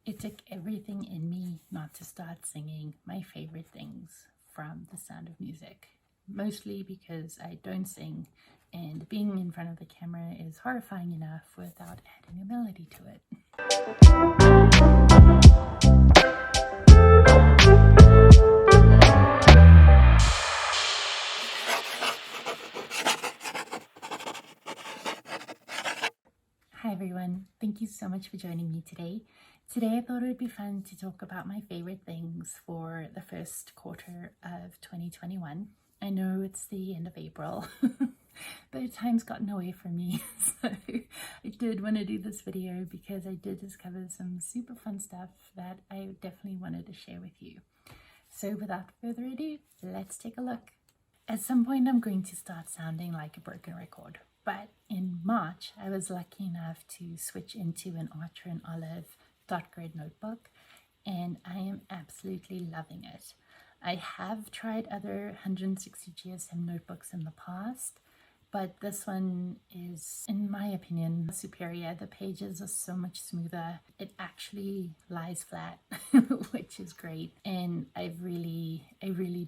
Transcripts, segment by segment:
It took everything in me not to start singing my favorite things from The Sound of Music. Mostly because I don't sing, and being in front of the camera is horrifying enough without adding a melody to it. Hi everyone, thank you so much for joining me today. Today I thought it would be fun to talk about my favorite things for the first quarter of 2021. I know it's the end of April, but time's gotten away from me, so I did want to do this video because I did discover some super fun stuff that I definitely wanted to share with you. So without further ado, let's take a look. At some point I'm going to start sounding like a broken record. But in March, I was lucky enough to switch into an Archer and Olive dot grid notebook, and I am absolutely loving it. I have tried other 160 GSM notebooks in the past, but this one is, in my opinion, superior. The pages are so much smoother. It actually lies flat, which is great. And I really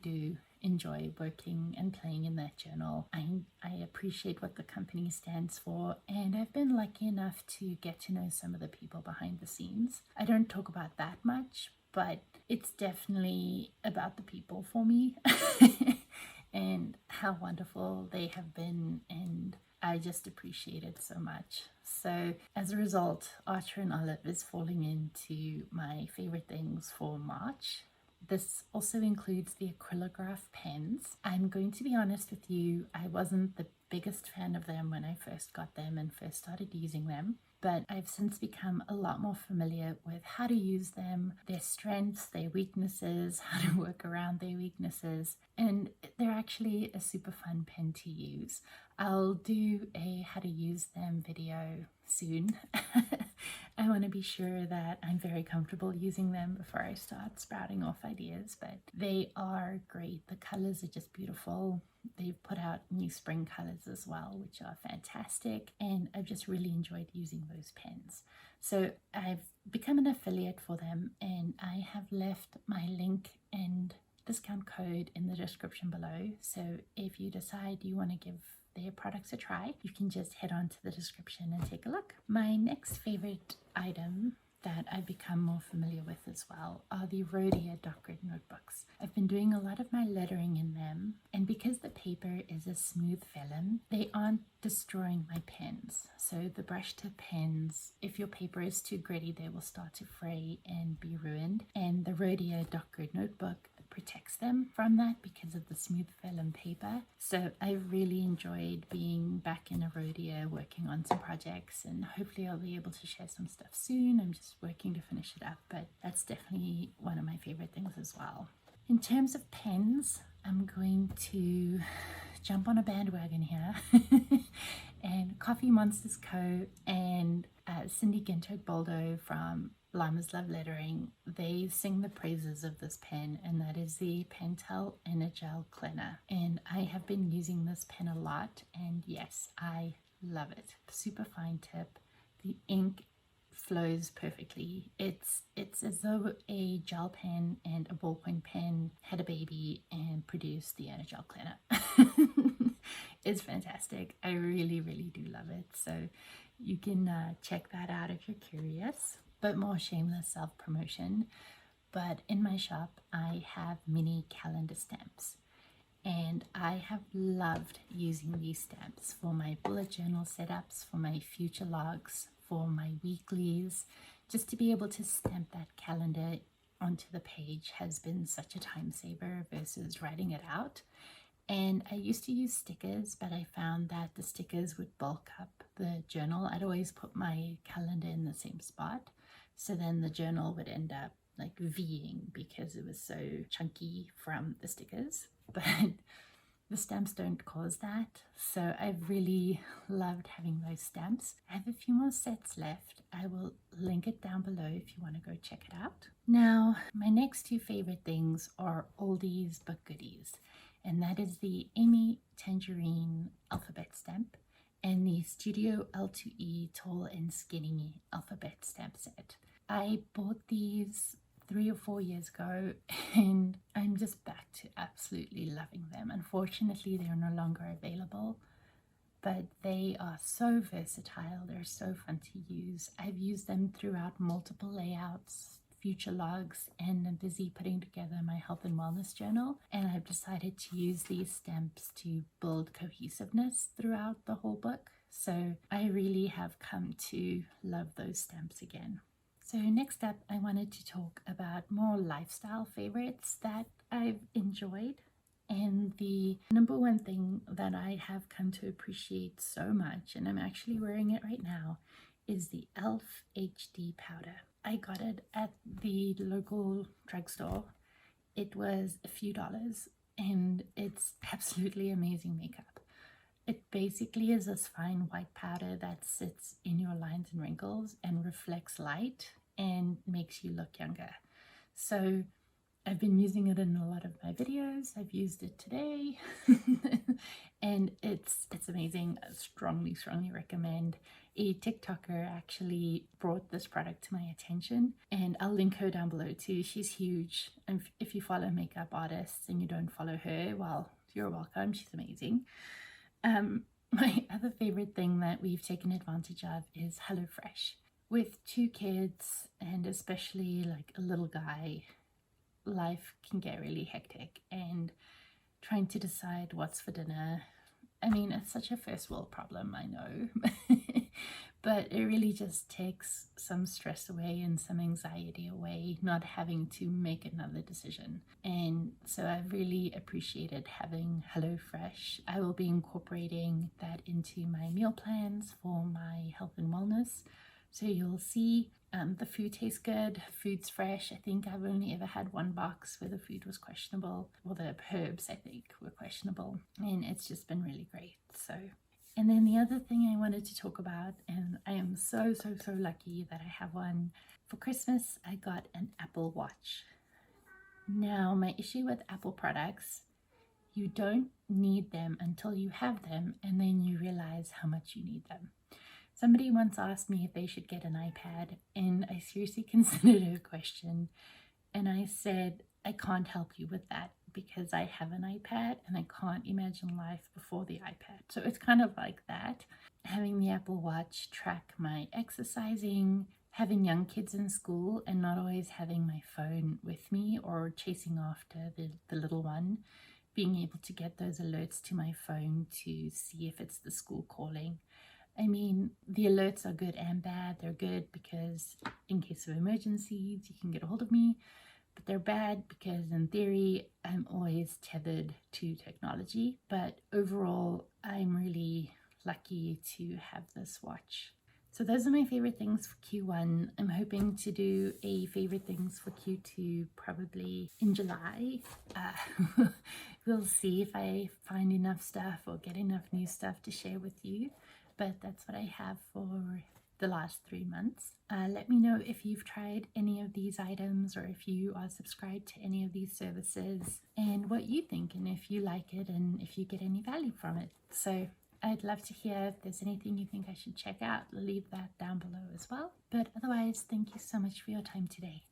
do enjoy working and playing in that journal. I appreciate what the company stands for, and I've been lucky enough to get to know some of the people behind the scenes. I don't talk about that much, but it's definitely about the people for me and how wonderful they have been, and I just appreciate it so much. So as a result, Archer and Olive is falling into my favorite things for March. This also includes the acrylograph pens. I'm going to be honest with you, I wasn't the biggest fan of them when I first got them and first started using them, but I've since become a lot more familiar with how to use them, their strengths, their weaknesses, how to work around their weaknesses, and they're actually a super fun pen to use. I'll do a how to use them video soon. I want to be sure that I'm very comfortable using them before I start sprouting off ideas, but they are great. The colors are just beautiful. They've put out new spring colors as well, which are fantastic, and I've just really enjoyed using those pens. So I've become an affiliate for them, and I have left my link and discount code in the description below. So if you decide you want to give their products a try, you can just head on to the description and take a look. My next favorite item that I've become more familiar with as well are the Rhodia dot grid notebooks. I've been doing a lot of my lettering in them, and because the paper is a smooth vellum, they aren't destroying my pens. So the brush tip pens, if your paper is too gritty, they will start to fray and be ruined, and the Rhodia dot grid notebook protects them from that because of the smooth vellum paper. So I've really enjoyed being back in a Rhodia, working on some projects, and hopefully I'll be able to share some stuff soon. I'm just working to finish it up, but that's definitely one of my favorite things as well. In terms of pens, I'm going to jump on a bandwagon here and Coffee Monsters Co. and Cindy Ginto-Boldo from Llama's Love Lettering, they sing the praises of this pen, and that is the Pentel Energel Cleaner. And I have been using this pen a lot, and yes, I love it. Super fine tip. The ink flows perfectly. It's as though a gel pen and a ballpoint pen had a baby and produced the Energel Cleaner. It's fantastic. I really do love it. So you can check that out if you're curious. But more shameless self-promotion. But in my shop, I have mini calendar stamps, and I have loved using these stamps for my bullet journal setups, for my future logs, for my weeklies. Just to be able to stamp that calendar onto the page has been such a time saver versus writing it out. And I used to use stickers, but I found that the stickers would bulk up the journal. I'd always put my calendar in the same spot, so then the journal would end up like Ving because it was so chunky from the stickers. But the stamps don't cause that, so I've really loved having those stamps. I have a few more sets left. I will link it down below if you want to go check it out. Now, my next two favorite things are oldies but goodies, and that is the Amy Tangerine alphabet stamp and the Studio L2E Tall and Skinny alphabet stamp set. I bought these 3 or 4 years ago and I'm just back to absolutely loving them. Unfortunately, they're no longer available, but they are so versatile. They're so fun to use. I've used them throughout multiple layouts, future logs, and I'm busy putting together my health and wellness journal. And I've decided to use these stamps to build cohesiveness throughout the whole book. So I really have come to love those stamps again. So next up, I wanted to talk about more lifestyle favorites that I've enjoyed. And the number one thing that I have come to appreciate so much, and I'm actually wearing it right now, is the e.l.f. HD powder. I got it at the local drugstore. It was a few dollars and it's absolutely amazing makeup. It basically is this fine white powder that sits in your lines and wrinkles and reflects light and makes you look younger. So I've been using it in a lot of my videos. I've used it today and it's amazing. I strongly recommend. A TikToker actually brought this product to my attention and I'll link her down below too. She's huge, and if you follow makeup artists and you don't follow her, well, you're welcome. She's amazing. My other favorite thing that we've taken advantage of is HelloFresh. With 2 kids and especially like a little guy, life can get really hectic, and trying to decide what's for dinner, I mean, it's such a first world problem, I know, but it really just takes some stress away and some anxiety away, not having to make another decision. And so I've really appreciated having HelloFresh. I will be incorporating that into my meal plans for my health and wellness. So you'll see the food tastes good, food's fresh. I think I've only ever had one box where the food was questionable, or the herbs I think were questionable, and it's just been really great. So, and then the other thing I wanted to talk about, and I am so lucky that I have one. For Christmas I got an Apple Watch. Now my issue with Apple products, you don't need them until you have them and then you realize how much you need them. Somebody once asked me if they should get an iPad, and I seriously considered it a question. And I said, I can't help you with that because I have an iPad and I can't imagine life before the iPad. So it's kind of like that. Having the Apple Watch track my exercising, having young kids in school and not always having my phone with me or chasing after the little one, being able to get those alerts to my phone to see if it's the school calling. I mean, the alerts are good and bad. They're good because in case of emergencies, you can get a hold of me, but they're bad because in theory, I'm always tethered to technology. But overall, I'm really lucky to have this watch. So those are my favorite things for Q1. I'm hoping to do a favorite things for Q2 probably in July. We'll see if I find enough stuff or get enough new stuff to share with you. But that's what I have for the last 3 months. Let me know if you've tried any of these items or if you are subscribed to any of these services and what you think, and if you like it and if you get any value from it. So I'd love to hear if there's anything you think I should check out. Leave that down below as well. But otherwise, thank you so much for your time today.